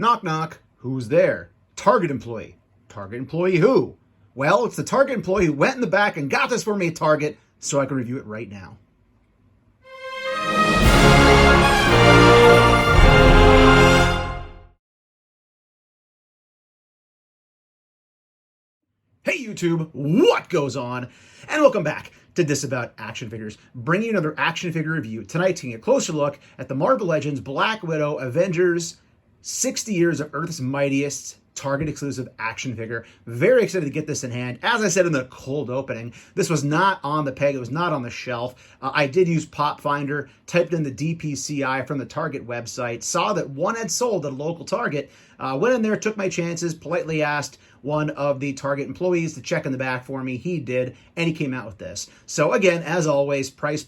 Knock, knock. Who's there? Target employee. Target employee who? Well, it's the Target employee who went in the back and got this for me at Target so I can review it right now. Hey YouTube, what goes on? And welcome back to Disavowed Action Figures, bringing you another action figure review. Tonight, taking a closer look at the Marvel Legends Black Widow Avengers 60 Years of Earth's Mightiest Target exclusive action figure. Very excited to get this in hand. As I said in the cold opening, this was not on the peg. It was not on the shelf. I did use Pop Finder, typed in the DPCI from the Target website, saw that one had sold at a local Target, went in there, took my chances, politely asked one of the Target employees to check in the back for me. He did, and he came out with this. So again, as always, price,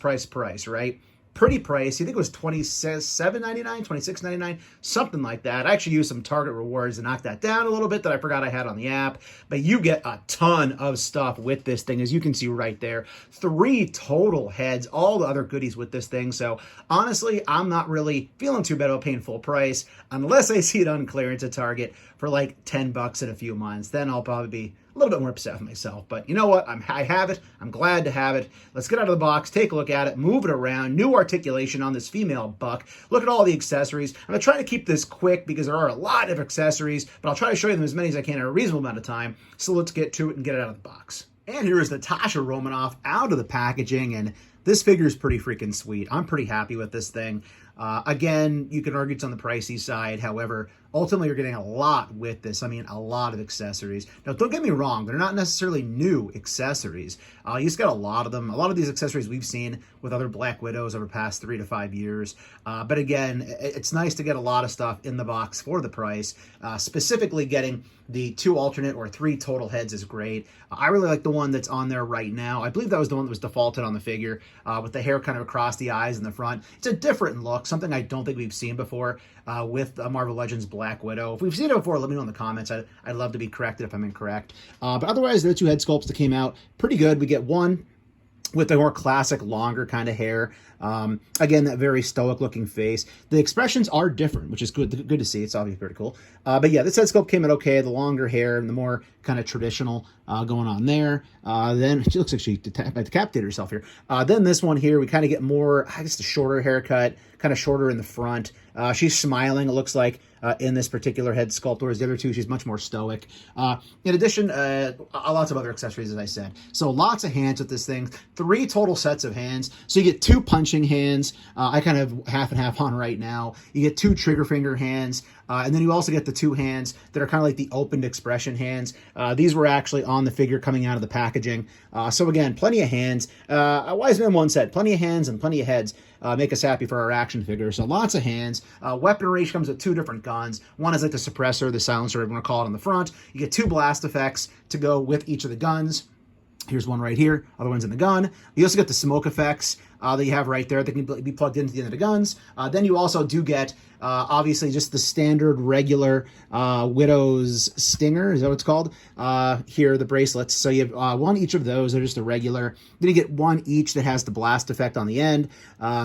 right? Pretty pricey. I think it was $27.99, $26.99, something like that. I actually used some Target rewards to knock that down a little bit that I forgot I had on the app. But you get a ton of stuff with this thing, as you can see right there. 3 total heads, all the other goodies with this thing. So honestly, I'm not really feeling too bad about paying full price unless I see it on clearance at Target for like $10 in a few months. Then I'll probably be a little bit more upset with myself. But you know what? I have it. I'm glad to have it. Let's get out of the box, take a look at it, move it around. New articulation on this female buck. Look at all the accessories. I'm going to try to keep this quick because there are a lot of accessories, but I'll try to show you them as many as I can in a reasonable amount of time. So let's get to it and get it out of the box. And here is Natasha Romanoff out of the packaging, and this figure is pretty freaking sweet. I'm pretty happy with this thing. Again, you can argue it's on the pricey side. However, ultimately, you're getting a lot with this. I mean, a lot of accessories. Now, don't get me wrong. They're not necessarily new accessories. You just got a lot of them. A lot of these accessories we've seen with other Black Widows over the past 3 to 5 years. But again, it's nice to get a lot of stuff in the box for the price. Specifically, getting the 2 alternate or 3 total heads is great. I really like the one that's on there right now. I believe that was the one that was defaulted on the figure with the hair kind of across the eyes in the front. It's a different look, something I don't think we've seen before with Marvel Legends Black Widow. If we've seen it before, let me know in the comments. I'd love to be corrected if I'm incorrect. But otherwise, the 2 head sculpts that came out, pretty good. We get one with the more classic, longer kind of hair. Again, that very stoic looking face. The expressions are different, which is good to see. It's obviously pretty cool. But yeah, this head sculpt came out okay. The longer hair and the more kind of traditional going on there. Then she looks like she decapitated herself here. Then this one here, we kind of get more, I guess, the shorter haircut, kind of shorter in the front. She's smiling, it looks like, in this particular head sculpt, whereas the other 2, she's much more stoic. In addition, lots of other accessories, as I said. So lots of hands with this thing. 3 total sets of hands. So you get 2 punching hands. I kind of half and half on right now. You get 2 trigger finger hands. And then you also get the 2 hands that are kind of like the opened expression hands. These were actually on the figure coming out of the packaging. So again, plenty of hands. A wise man once said, plenty of hands and plenty of heads make us happy for our action figure. So lots of hands. Weaponry comes with 2 different guns. One is like the suppressor, the silencer, whatever you want to call it, on the front. You get 2 blast effects to go with each of the guns. Here's one right here, other one's in the gun. You also get the smoke effects that you have right there that can be plugged into the end of the guns. Then you also do get, obviously, just the standard regular Widow's Stinger, is that what it's called? Here, the bracelets. So you have 1 each of those. They're just a regular. Then you get 1 each that has the blast effect on the end.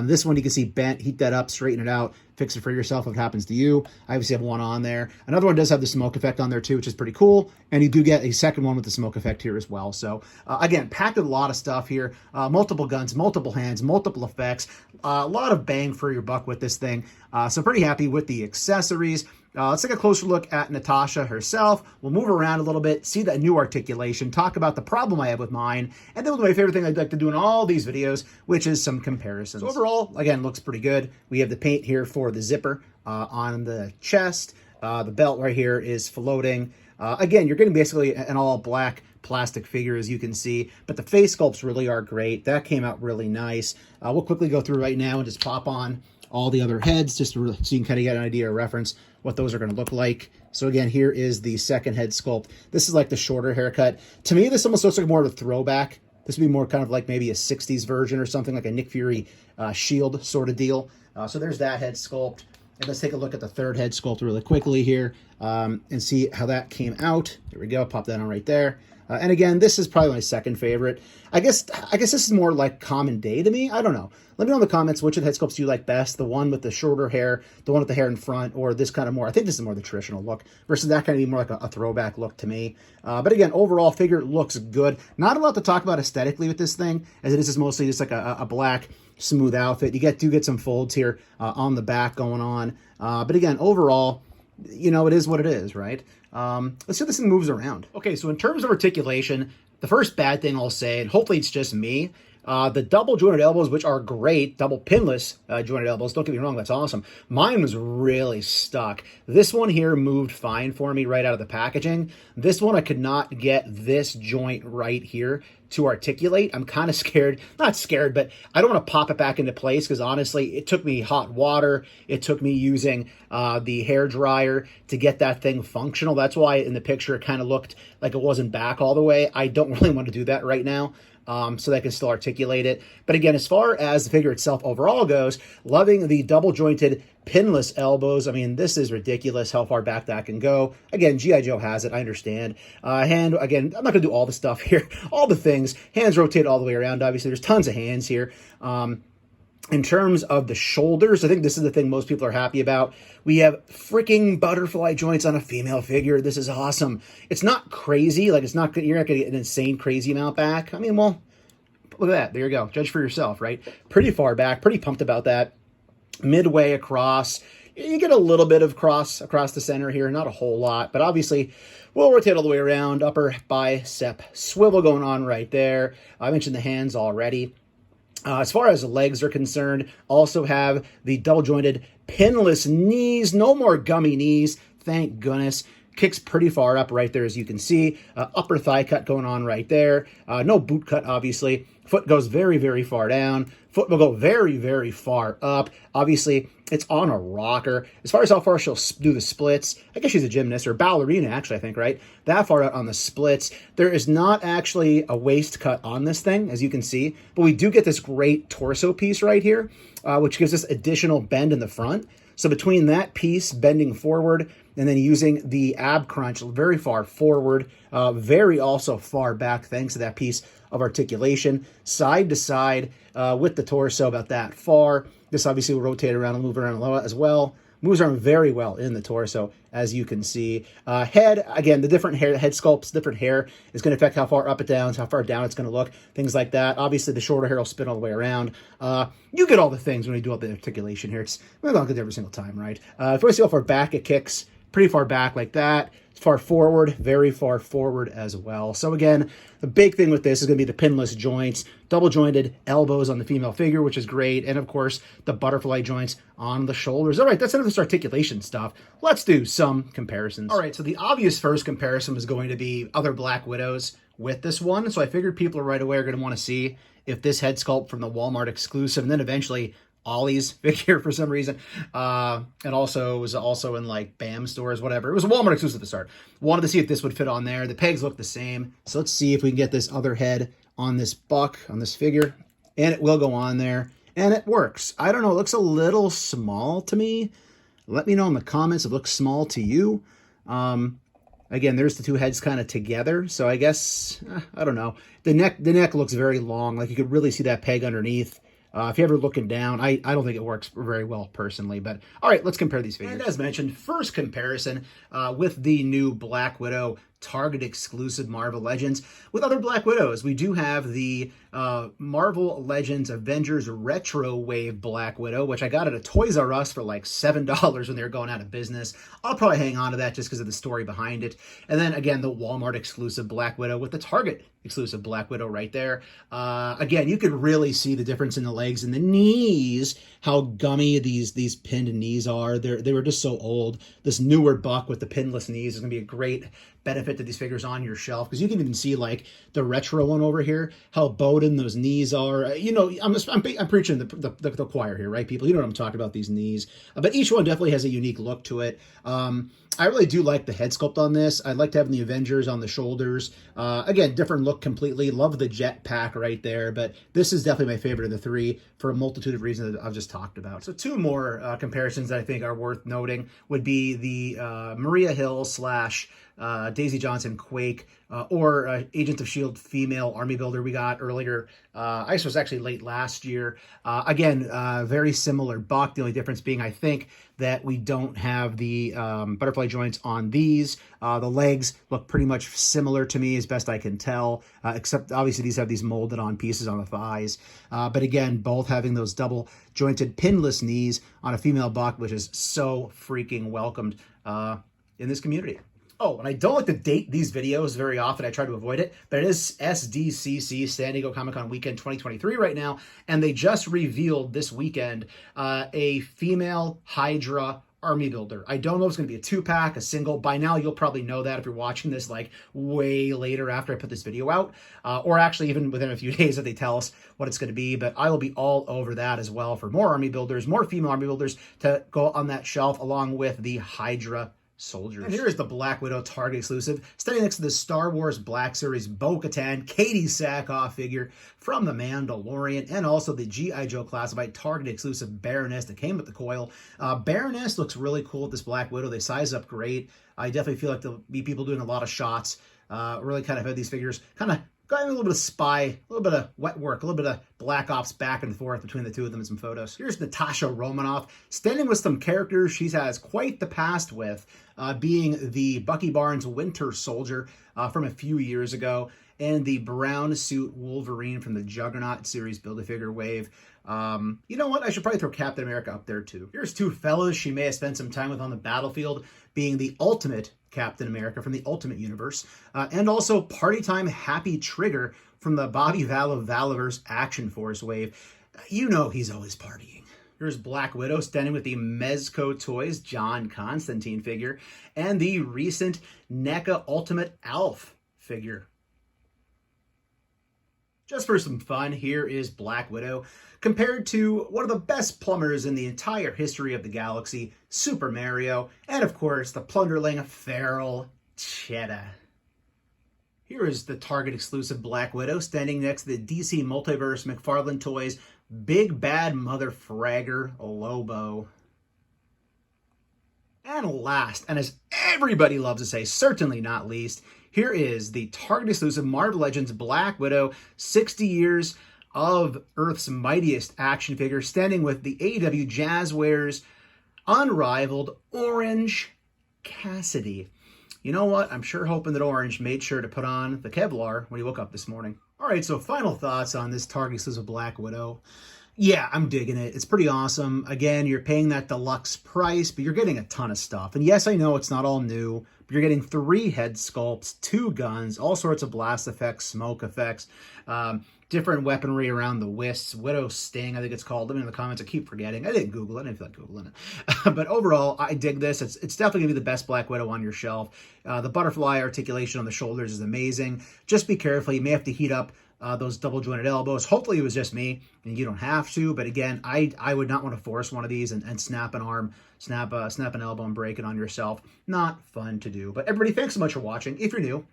This one you can see bent, heat that up, straighten it out, fix it for yourself if it happens to you. I obviously have 1 on there. Another one does have the smoke effect on there too, which is pretty cool. And you do get a second one with the smoke effect here as well. So again, packed with a lot of stuff here. Multiple guns, multiple hands, multiple effects. A lot of bang for your buck with this thing. So pretty happy with the accessories. Let's take a closer look at Natasha herself. We'll move around a little bit, see that new articulation, talk about the problem I have with mine, and then we'll do my favorite thing I'd like to do in all these videos, which is some comparisons. So overall, again, looks pretty good. We have the paint here for the zipper on the chest. The belt right here is floating. Again, you're getting basically an all black plastic figure, as you can see, but the face sculpts really are great. That came out really nice. We'll quickly go through right now and just pop on all the other heads just so you can kind of get an idea or reference what those are going to look like. So again, here is the second head sculpt. This is like the shorter haircut. To me, this almost looks like more of a throwback. This would be more kind of like maybe a 60s version or something, like a Nick Fury shield sort of deal. So there's that head sculpt. And let's take a look at the third head sculpt really quickly here and see how that came out. There we go. Pop that on right there. And again, this is probably my second favorite. I guess this is more like common day to me. I don't know. Let me know in the comments which of the head sculpts you like best. The one with the shorter hair, the one with the hair in front, or this kind of more. I think this is more the traditional look versus that kind of be more like a throwback look to me. But again, overall figure looks good. Not a lot to talk about aesthetically with this thing, as it is just mostly just like a black smooth outfit. You do get some folds here on the back going on. But again, overall, you know, it is what it is, right? Let's see if this thing moves around. Okay, so in terms of articulation, the first bad thing I'll say, and hopefully it's just me, the double jointed elbows, which are great, double pinless jointed elbows, don't get me wrong, that's awesome. Mine was really stuck. This one here moved fine for me right out of the packaging. This one, I could not get this joint right here to articulate. I'm kind of scared, not scared, but I don't want to pop it back into place because honestly, it took me hot water. It took me using the hair dryer to get that thing functional. That's why in the picture, it kind of looked like it wasn't back all the way. I don't really want to do that right now. So that I can still articulate it. But again, as far as the figure itself overall goes, loving the double jointed pinless elbows. I mean, this is ridiculous how far back that can go. Again, G.I. Joe has it, I understand. Hand, again, I'm not going to do all the stuff here, all the things. Hands rotate all the way around, obviously. There's tons of hands here. In terms of the shoulders, I think this is the thing most people are happy about. We have freaking butterfly joints on a female figure. This is awesome. It's not crazy. Like, it's not, you're not going to get an insane crazy amount back. I mean, well, look at that. There you go. Judge for yourself, right? Pretty far back. Pretty pumped about that. Midway across. You get a little bit of cross across the center here. Not a whole lot, but obviously we'll rotate all the way around. Upper bicep swivel going on right there. I mentioned the hands already. As far as the legs are concerned, also have the double-jointed pinless knees. No more gummy knees, thank goodness. Kicks pretty far up right there, as you can see. Upper thigh cut going on right there. No boot cut, obviously. Foot goes very, very far down. Foot will go very, very far up. Obviously, it's on a rocker. As far as how far she'll do the splits, I guess she's a gymnast, or ballerina, actually, I think, right? That far out on the splits. There is not actually a waist cut on this thing, as you can see, but we do get this great torso piece right here, which gives us additional bend in the front. So between that piece bending forward and then using the ab crunch very far forward, very also far back, thanks to that piece of articulation, side to side with the torso about that far. This obviously will rotate around and move around a lot as well. Moves around very well in the torso, as you can see. Head, again, the different hair, head sculpts, different hair is going to affect how far up it down, how far down it's going to look, things like that. Obviously, the shorter hair will spin all the way around. You get all the things when you do all the articulation here. It's not good every single time, right? If you see how far back it kicks, pretty far back like that. Far forward, very far forward as well. So again, the big thing with this is going to be the pinless joints, double jointed elbows on the female figure, which is great. And of course, the butterfly joints on the shoulders. All right, that's enough of this articulation stuff. Let's do some comparisons. All right, so the obvious first comparison was going to be other Black Widows with this one. So I figured people right away are going to want to see if this head sculpt from the Walmart exclusive, and then eventually Ollie's figure for some reason, and also was also in like BAM stores, whatever. It was a Walmart exclusive to start. Wanted to see if this would fit on there. The pegs look the same, so let's see if we can get this other head on this buck, on this figure, and it will go on there, and it works. I don't know, it looks a little small to me. Let me know in the comments if it looks small to you. Again, there's the two heads kind of together, so I guess, I don't know. The neck looks very long, like you could really see that peg underneath. If you're ever looking down, I don't think it works very well personally, but all right, let's compare these figures. And as mentioned, first comparison with the new Black Widow Target exclusive Marvel Legends. With other Black Widows, we do have the Marvel Legends Avengers Retro Wave Black Widow, which I got at a Toys R Us for like $7 when they were going out of business. I'll probably hang on to that just because of the story behind it. And then again, the Walmart exclusive Black Widow with the Target exclusive Black Widow right there. Again, you could really see the difference in the legs and the knees, how gummy these pinned knees are. They were just so old. This newer buck with the pinless knees is going to be a great benefit to these figures on your shelf, because you can even see like the retro one over here, how bowed in those knees are. You know, I'm preaching the choir here, right, people? You know what I'm talking about, these knees. But each one definitely has a unique look to it. I really do like the head sculpt on this. I liked having the Avengers on the shoulders. Again, different look completely. Love the jet pack right there, but this is definitely my favorite of the three for a multitude of reasons that I've just talked about. So two more comparisons that I think are worth noting would be the Maria Hill / Daisy Johnson Quake, or Agents of S.H.I.E.L.D. female army builder we got earlier. Ice was actually late last year. Again, very similar buck. The only difference being, I think, that we don't have the butterfly joints on these. The legs look pretty much similar to me as best I can tell, except obviously these have these molded on pieces on the thighs. But again, both having those double jointed pinless knees on a female buck, which is so freaking welcomed in this community. Oh, and I don't like to date these videos very often. I try to avoid it, but it is SDCC, San Diego Comic-Con Weekend 2023 right now, and they just revealed this weekend a female Hydra army builder. I don't know if it's going to be a 2-pack, a single. By now, you'll probably know that if you're watching this like way later after I put this video out, or actually even within a few days that they tell us what it's going to be. But I will be all over that as well for more army builders, more female army builders to go on that shelf along with the Hydra soldiers. And here is the Black Widow Target exclusive, standing next to the Star Wars Black Series Bo-Katan Katie Sackhoff figure from The Mandalorian, and also the G.I. Joe Classified Target exclusive Baroness that came with the coil. Baroness looks really cool with this Black Widow. They size up great. I definitely feel like there'll be people doing a lot of shots. Really kind of had these figures kind of got a little bit of spy, a little bit of wet work, a little bit of Black Ops back and forth between the two of them in some photos. Here's Natasha Romanoff standing with some characters she has quite the past with, being the Bucky Barnes Winter Soldier from a few years ago, and the brown suit Wolverine from the Juggernaut series Build-A-Figure wave. You know what? I should probably throw Captain America up there too. Here's two fellas she may have spent some time with on the battlefield, being the Ultimate Captain America from the Ultimate Universe, and also Party Time Happy Trigger from the Bobby Valaverse Action Force wave. You know he's always partying. Here's Black Widow standing with the Mezco Toys John Constantine figure and the recent NECA Ultimate Alf figure. Just for some fun, here is Black Widow compared to one of the best plumbers in the entire history of the galaxy, Super Mario, and of course the plunderling Feral Cheetah. Here is the Target exclusive Black Widow standing next to the DC Multiverse McFarlane Toys Big Bad Mother Fragger Lobo. And last, and as everybody loves to say, certainly not least, here is the Target exclusive Marvel Legends Black Widow 60 Years of Earth's Mightiest action figure, standing with the AEW Jazzwares unrivaled Orange Cassidy. You know what? I'm sure hoping that Orange made sure to put on the Kevlar when he woke up this morning. All right, so final thoughts on this Target exclusive Black Widow. Yeah, I'm digging it. It's pretty awesome. Again, you're paying that deluxe price, but you're getting a ton of stuff. And yes, I know it's not all new, but you're getting 3 head sculpts, 2 guns, all sorts of blast effects, smoke effects, different weaponry around the wrists, Widow Sting, I think it's called. Let me know in the comments. I keep forgetting. I didn't Google it. I didn't feel like Googling it. But overall, I dig this. It's definitely going to be the best Black Widow on your shelf. The butterfly articulation on the shoulders is amazing. Just be careful. You may have to heat up those double jointed elbows. Hopefully it was just me and you don't have to, but again, I would not want to force one of these and snap an arm, snap an elbow and break it on yourself. Not fun to do. But everybody, thanks so much for watching. If you're new,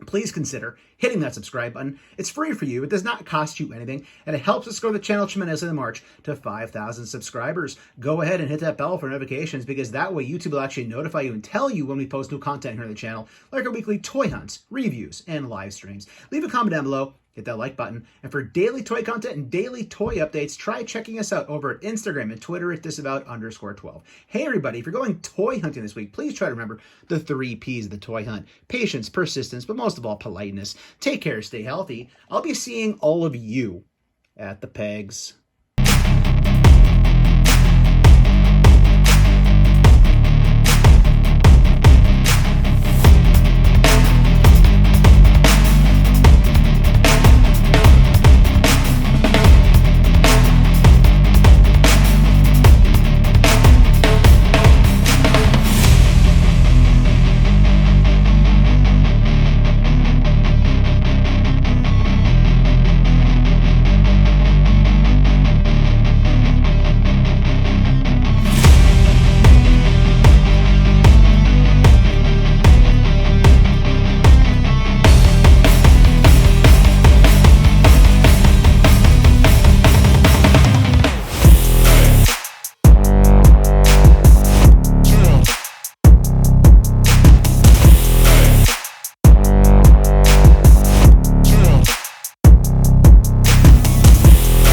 please consider hitting that subscribe button. It's free for you. It does not cost you anything, and it helps us grow the channel tremendously in the march to 5,000 subscribers. Go ahead and hit that bell for notifications, because that way YouTube will actually notify you and tell you when we post new content here on the channel, like our weekly toy hunts, reviews, and live streams. Leave a comment down below. Hit that like button. And for daily toy content and daily toy updates, try checking us out over at Instagram and Twitter at Disavowed_12. Hey everybody, if you're going toy hunting this week, please try to remember the 3 P's of the toy hunt. Patience, persistence, but most of all, politeness. Take care, stay healthy. I'll be seeing all of you at the pegs.